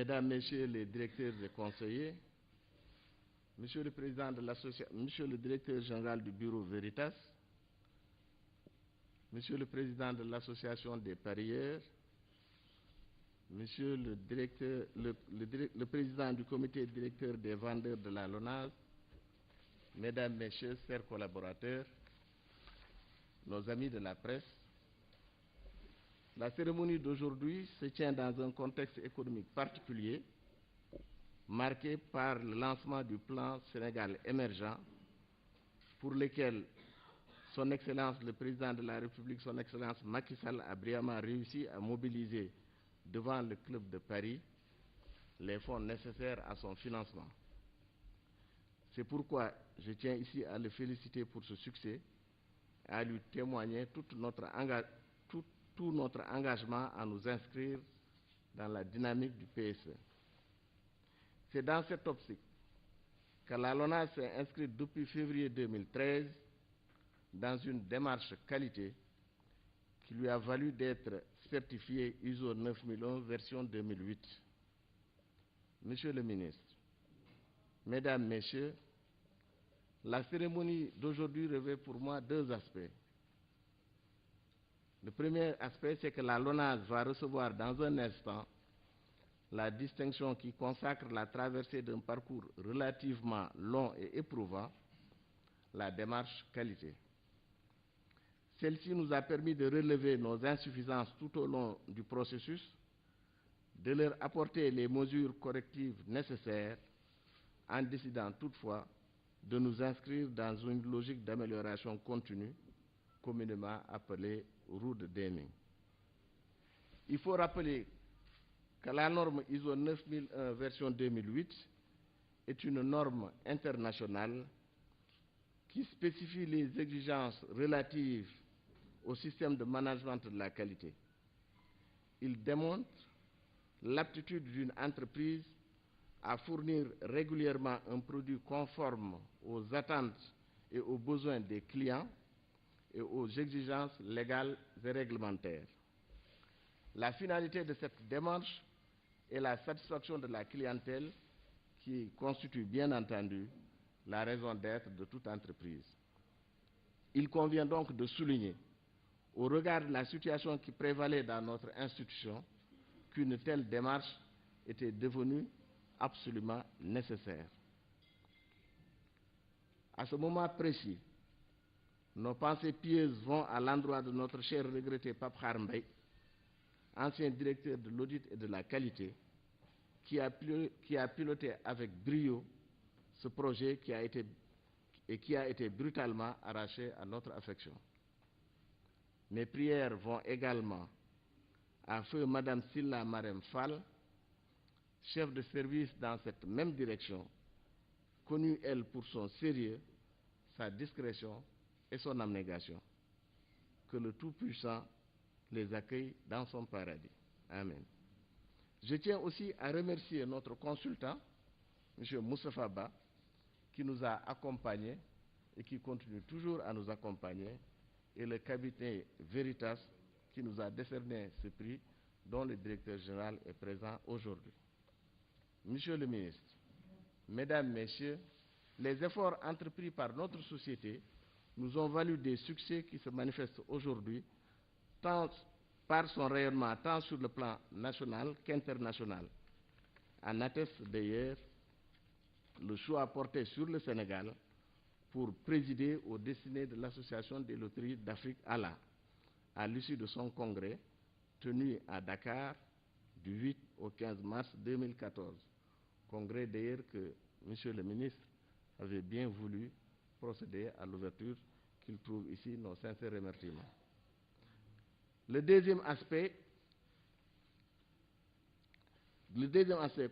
Mesdames, Messieurs les directeurs et conseillers, Monsieur le Président de l'association, Monsieur le Directeur général du Bureau Veritas, Monsieur le Président de l'Association des parieurs, Monsieur le Directeur, le Président du Comité directeur des vendeurs de la LONASE, Mesdames, Messieurs, chers collaborateurs, nos amis de la presse, la cérémonie d'aujourd'hui se tient dans un contexte économique particulier, marqué par le lancement du plan Sénégal émergent, pour lequel Son Excellence le Président de la République, Son Excellence Macky Sall, a brillamment réussi à mobiliser devant le Club de Paris les fonds nécessaires à son financement. C'est pourquoi je tiens ici à le féliciter pour ce succès et à lui témoigner tout notre engagement à nous inscrire dans la dynamique du PSE. C'est dans cette optique que la LONASE s'est inscrite depuis février 2013 dans une démarche qualité qui lui a valu d'être certifié ISO 9001 version 2008. Monsieur le ministre, Mesdames, Messieurs, la cérémonie d'aujourd'hui revêt pour moi deux aspects. Le premier aspect, c'est que la LONASE va recevoir dans un instant la distinction qui consacre la traversée d'un parcours relativement long et éprouvant, la démarche qualité. Celle-ci nous a permis de relever nos insuffisances tout au long du processus, de leur apporter les mesures correctives nécessaires, en décidant toutefois de nous inscrire dans une logique d'amélioration continue, communément appelée route Deming. Il faut rappeler que la norme ISO 9001 version 2008 est une norme internationale qui spécifie les exigences relatives au système de management de la qualité. Il démontre l'aptitude d'une entreprise à fournir régulièrement un produit conforme aux attentes et aux besoins des clients et aux exigences légales et réglementaires. La finalité de cette démarche est la satisfaction de la clientèle qui constitue bien entendu la raison d'être de toute entreprise. Il convient donc de souligner, au regard de la situation qui prévalait dans notre institution, qu'une telle démarche était devenue absolument nécessaire. À ce moment précis, nos pensées pieuses vont à l'endroit de notre cher regretté Pape Khar Mbaye, ancien directeur de l'audit et de la qualité, qui a piloté avec brio ce projet qui a été brutalement arraché à notre affection. Mes prières vont également à feu Madame Silla Marem Fall, chef de service dans cette même direction, connue elle pour son sérieux, sa discrétion et son abnégation. Que le Tout-Puissant les accueille dans son paradis. Amen. Je tiens aussi à remercier notre consultant, M. Moustapha Ba, qui nous a accompagnés et qui continue toujours à nous accompagner, et le cabinet Veritas qui nous a décerné ce prix, dont le directeur général est présent aujourd'hui. Monsieur le ministre, Mesdames, Messieurs, les efforts entrepris par notre société nous ont valu des succès qui se manifestent aujourd'hui, tant par son rayonnement tant sur le plan national qu'international. En atteste d'ailleurs le choix porté sur le Sénégal pour présider aux destinées de l'Association des loteries d'Afrique ALA, à l'issue de son congrès tenu à Dakar du 8 au 15 mars 2014. Congrès d'ailleurs que Monsieur le ministre avait bien voulu procéder à l'ouverture, qu'il trouve ici nos sincères remerciements. Le deuxième aspect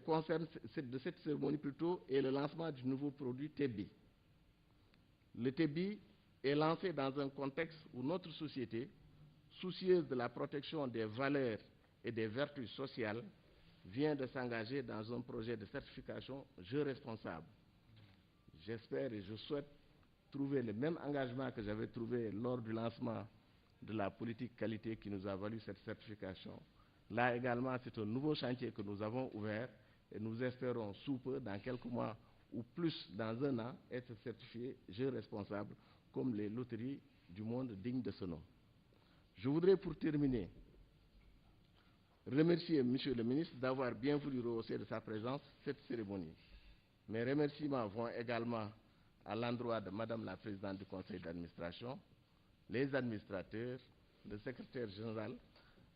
concerne de cette cérémonie plutôt est le lancement du nouveau produit TEBI. Le TEBI est lancé dans un contexte où notre société, soucieuse de la protection des valeurs et des vertus sociales, vient de s'engager dans un projet de certification jeu responsable. J'espère et je souhaite trouver le même engagement que j'avais trouvé lors du lancement de la politique qualité qui nous a valu cette certification Là également, c'est un nouveau chantier que nous avons ouvert et nous espérons sous peu, dans quelques mois ou plus dans un an, être certifiés jeux responsables comme les loteries du monde dignes de ce nom. Je voudrais pour terminer remercier M. le ministre d'avoir bien voulu rehausser de sa présence cette cérémonie. Mes remerciements vont également à l'endroit de Madame la Présidente du Conseil d'administration, les administrateurs, le secrétaire général,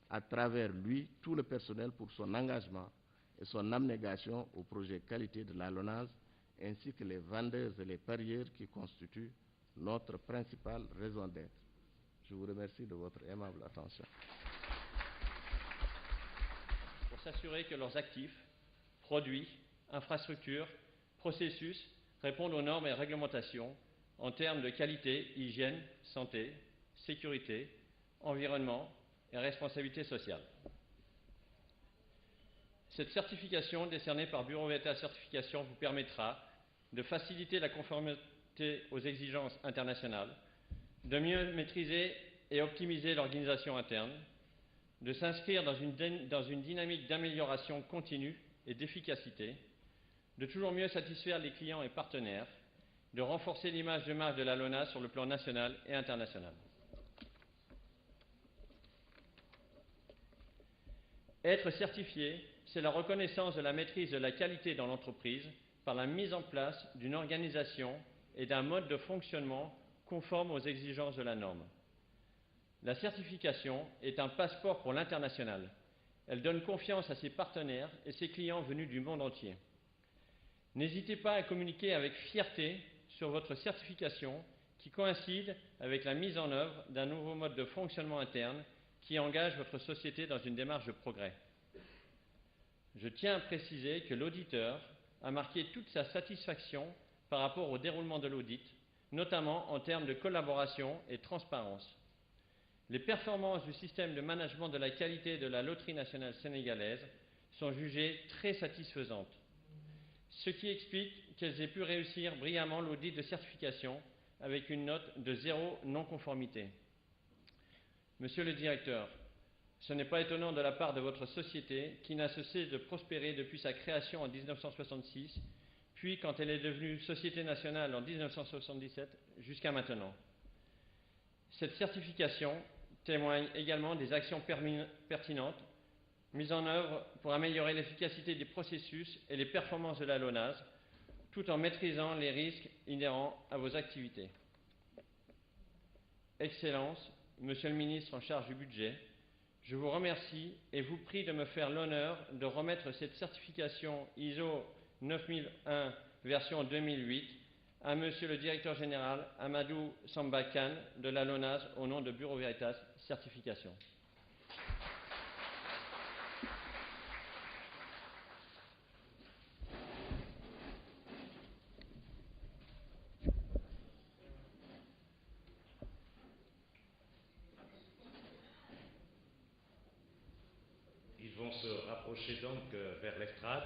à travers lui, tout le personnel pour son engagement et son abnégation au projet qualité de la LONASE, ainsi que les vendeurs et les parieurs qui constituent notre principale raison d'être. Je vous remercie de votre aimable attention. Pour s'assurer que leurs actifs, produits, infrastructures, processus répondent aux normes et réglementations en termes de qualité, hygiène, santé, sécurité, environnement et responsabilité sociale. Cette certification décernée par Bureau Veritas Certification vous permettra de faciliter la conformité aux exigences internationales, de mieux maîtriser et optimiser l'organisation interne, de s'inscrire dans une dynamique d'amélioration continue et d'efficacité, de toujours mieux satisfaire les clients et partenaires, de renforcer l'image de marque de la LONASE sur le plan national et international. Être certifié, c'est la reconnaissance de la maîtrise de la qualité dans l'entreprise par la mise en place d'une organisation et d'un mode de fonctionnement conforme aux exigences de la norme. La certification est un passeport pour l'international. Elle donne confiance à ses partenaires et ses clients venus du monde entier. N'hésitez pas à communiquer avec fierté sur votre certification qui coïncide avec la mise en œuvre d'un nouveau mode de fonctionnement interne qui engage votre société dans une démarche de progrès. Je tiens à préciser que l'auditeur a marqué toute sa satisfaction par rapport au déroulement de l'audit, notamment en termes de collaboration et transparence. Les performances du système de management de la qualité de la Loterie nationale sénégalaise sont jugées très satisfaisantes, ce qui explique qu'elles aient pu réussir brillamment l'audit de certification avec une note de 0 non-conformité. Monsieur le directeur, ce n'est pas étonnant de la part de votre société qui n'a cessé de prospérer depuis sa création en 1966, puis quand elle est devenue Société nationale en 1977 jusqu'à maintenant. Cette certification témoigne également des actions pertinentes mises en œuvre pour améliorer l'efficacité des processus et les performances de la LONASE, tout en maîtrisant les risques inhérents à vos activités. Excellence, Monsieur le ministre en charge du budget, je vous remercie et vous prie de me faire l'honneur de remettre cette certification ISO 9001 version 2008 à Monsieur le directeur général Amadou Samba Kane de la LONASE au nom de Bureau Veritas Certification. Ils vont se rapprocher donc vers l'estrade.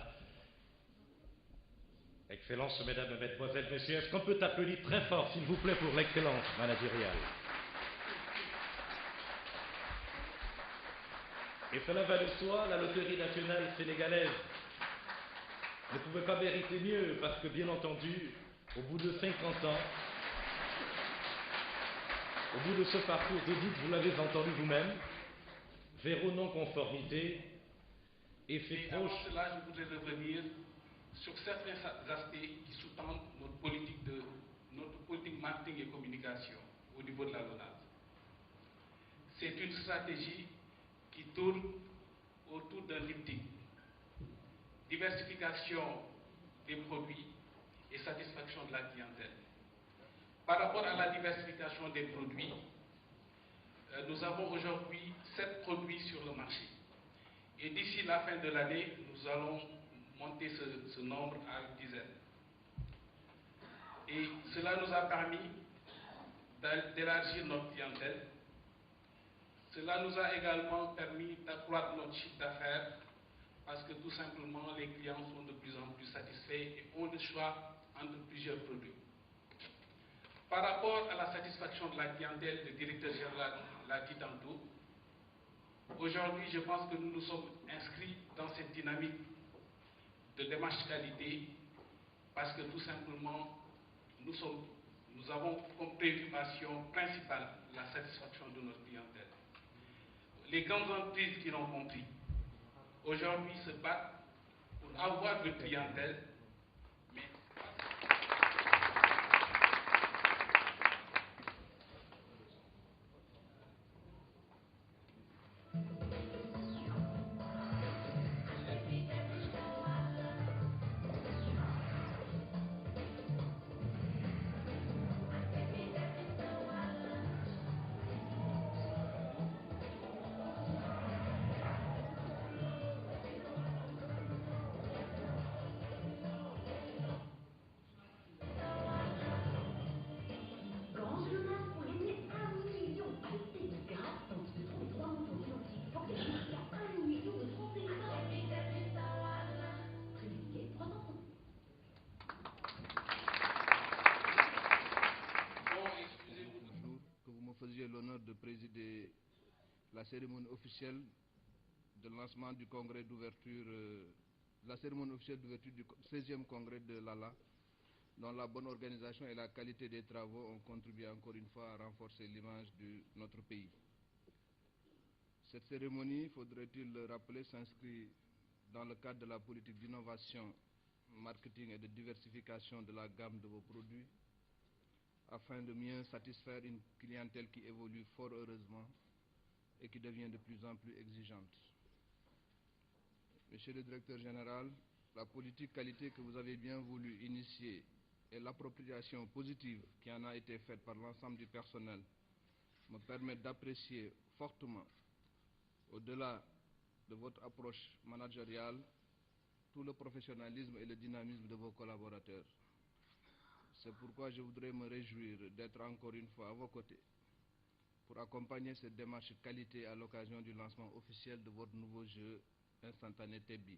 Excellences, mesdames, mesdemoiselles, messieurs, est-ce qu'on peut appeler très fort, s'il vous plaît, pour l'excellence managériale? Et cela va de soi, la Loterie nationale sénégalaise ne pouvait pas mériter mieux, parce que, bien entendu, au bout de 50 ans, au bout de ce parcours d'audit, vous l'avez entendu vous-même, zéro non-conformité, effet proche. Avant cela, je voudrais revenir sur certains aspects qui sous-tendent notre politique marketing et communication au niveau de la LONASE. C'est une stratégie qui tourne autour d'un diptyque: diversification des produits et satisfaction de la clientèle. Par rapport à la diversification des produits, nous avons aujourd'hui 7 produits sur le marché. Et d'ici la fin de l'année, nous allons monter ce nombre à une dizaine. Et cela nous a permis d'élargir notre clientèle. Cela nous a également permis d'accroître notre chiffre d'affaires parce que tout simplement les clients sont de plus en plus satisfaits et ont le choix entre plusieurs produits. Par rapport à la satisfaction de la clientèle, le directeur général l'a dit tantôt, Aujourd'hui, je pense que nous nous sommes inscrits dans cette dynamique de démarche qualité parce que tout simplement, nous avons comme préoccupation principale la satisfaction de notre clientèle. Les grandes entreprises qui l'ont compris, aujourd'hui se battent pour avoir une clientèle, mais que vous me faisiez l'honneur de présider la cérémonie officielle de lancement du congrès d'ouverture, la cérémonie officielle d'ouverture du 16e congrès de l'ALA, dont la bonne organisation et la qualité des travaux ont contribué encore une fois à renforcer l'image de notre pays. Cette cérémonie, faudrait-il le rappeler, s'inscrit dans le cadre de la politique d'innovation, marketing et de diversification de la gamme de vos produits, afin de mieux satisfaire une clientèle qui évolue fort heureusement et qui devient de plus en plus exigeante. Monsieur le directeur général, la politique qualité que vous avez bien voulu initier et l'appropriation positive qui en a été faite par l'ensemble du personnel me permettent d'apprécier fortement, au-delà de votre approche managériale, tout le professionnalisme et le dynamisme de vos collaborateurs. C'est pourquoi je voudrais me réjouir d'être encore une fois à vos côtés pour accompagner cette démarche qualité à l'occasion du lancement officiel de votre nouveau jeu instantané Tebi.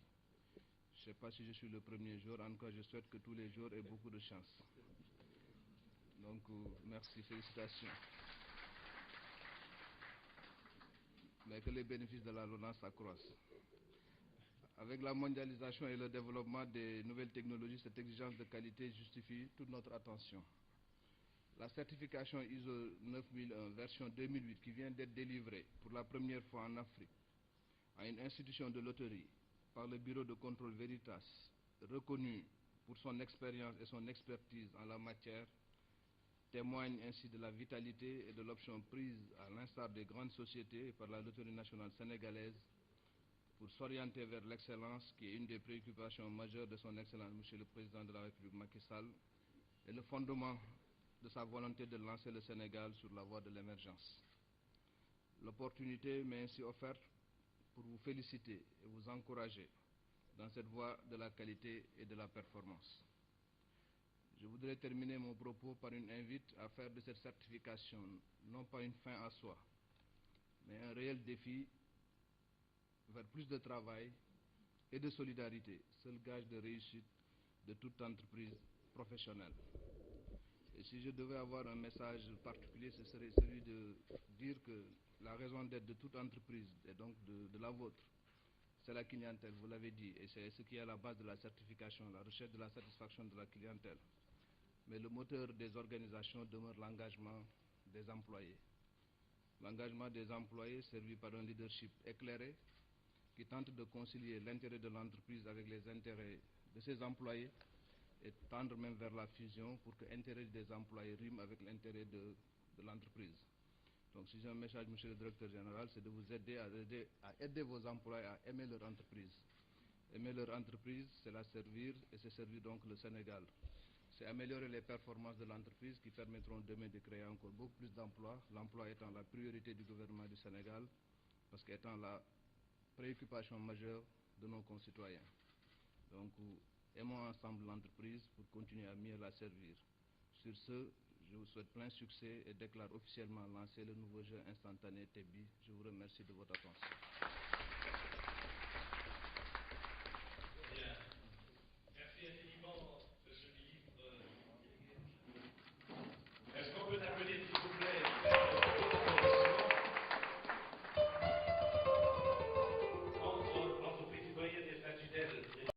Je ne sais pas si je suis le premier jour, en tout cas je souhaite que tous les jours aient beaucoup de chance. Donc merci, félicitations. Mais que les bénéfices de la LONASE s'accroissent. Avec la mondialisation et le développement des nouvelles technologies, cette exigence de qualité justifie toute notre attention. La certification ISO 9001 version 2008 qui vient d'être délivrée pour la première fois en Afrique à une institution de loterie par le bureau de contrôle Veritas, reconnu pour son expérience et son expertise en la matière, témoigne ainsi de la vitalité et de l'option prise à l'instar des grandes sociétés par la loterie nationale sénégalaise pour s'orienter vers l'excellence qui est une des préoccupations majeures de son Excellence Monsieur le Président de la République Macky Sall et le fondement de sa volonté de lancer le Sénégal sur la voie de l'émergence. L'opportunité m'est ainsi offerte pour vous féliciter et vous encourager dans cette voie de la qualité et de la performance. Je voudrais terminer mon propos par une invite à faire de cette certification non pas une fin en soi, mais un réel défi vers plus de travail et de solidarité, seul gage de réussite de toute entreprise professionnelle. Et si je devais avoir un message particulier, ce serait celui de dire que la raison d'être de toute entreprise, et donc de la vôtre, c'est la clientèle, vous l'avez dit, et c'est ce qui est à la base de la certification, la recherche de la satisfaction de la clientèle. Mais le moteur des organisations demeure l'engagement des employés. L'engagement des employés servi par un leadership éclairé qui tente de concilier l'intérêt de l'entreprise avec les intérêts de ses employés et tendre même vers la fusion pour que l'intérêt des employés rime avec l'intérêt de l'entreprise. Donc si j'ai un message, monsieur le directeur général, c'est de vous aider à aider vos employés à aimer leur entreprise. Aimer leur entreprise, c'est la servir et c'est servir donc le Sénégal. C'est améliorer les performances de l'entreprise qui permettront demain de créer encore beaucoup plus d'emplois, l'emploi étant la priorité du gouvernement du Sénégal, parce qu'étant la préoccupation majeure de nos concitoyens. Donc, aimons ensemble l'entreprise pour continuer à mieux la servir. Sur ce, je vous souhaite plein succès et déclare officiellement lancer le nouveau jeu instantané Tebi. Je vous remercie de votre attention.